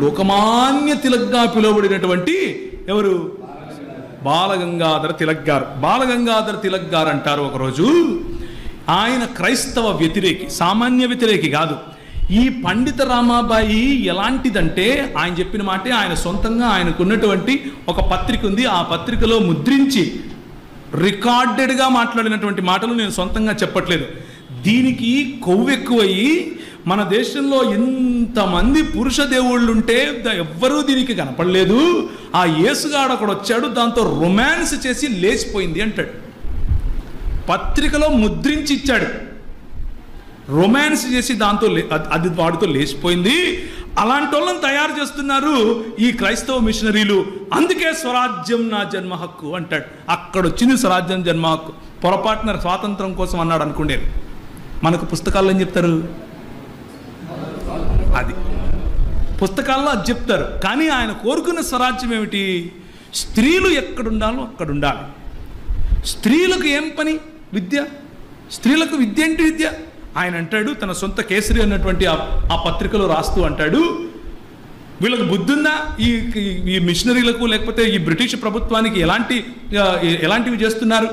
లోకమాన్య తిలక్గా పిలువబడినటువంటి ఎవరు? బాలగంగాధర తిలక్ గారు. బాలగంగాధర తిలక్ గారు అంటారు ఒకరోజు, ఆయన క్రైస్తవ వ్యతిరేకి, సామాన్య వ్యతిరేకి కాదు. ఈ పండిత రామాబాయి ఎలాంటిదంటే, ఆయన చెప్పిన మాటే ఆయన సొంతంగా ఆయనకున్నటువంటి ఒక పత్రిక ఉంది. ఆ పత్రికలో ముద్రించి రికార్డెడ్గా మాట్లాడినటువంటి మాటలు నేను సొంతంగా చెప్పట్లేదు. దీనికి కొవ్వెక్కువయ్యి మన దేశంలో ఇంతమంది పురుష దేవుళ్ళు ఉంటే ఎవ్వరూ దీనికి కనపడలేదు, ఆ యేసుగాడు అక్కడ వచ్చాడు, దాంతో రొమాన్స్ చేసి లేచిపోయింది అంటాడు. పత్రికలో ముద్రించి ఇచ్చాడు, రొమాన్స్ చేసి దాంతో అది వాడితో లేచిపోయింది. అలాంటి వాళ్ళని తయారు చేస్తున్నారు ఈ క్రైస్తవ మిషనరీలు. అందుకే స్వరాజ్యం నా జన్మ హక్కు అంటాడు. అక్కడ వచ్చింది స్వరాజ్యం జన్మ హక్కు. పొరపాటున స్వాతంత్రం కోసం అన్నాడు అనుకునేది. మనకు పుస్తకాల్లో ఏం చెప్తారు? అది పుస్తకాల్లో అది చెప్తారు. కానీ ఆయన కోరుకున్న స్వరాజ్యం ఏమిటి? స్త్రీలు ఎక్కడుండాలో అక్కడ ఉండాలి. స్త్రీలకు ఏం పని? విద్య. స్త్రీలకు విద్య ఏంటి? విద్య. ఆయన అంటాడు, తన సొంత కేసరి అన్నటువంటి ఆ పత్రికలో రాస్తూ అంటాడు, వీళ్ళకు బుద్ధి ఉందా? ఈ మిషనరీలకు లేకపోతే ఈ బ్రిటిష్ ప్రభుత్వానికి ఎలాంటివి చేస్తున్నారు?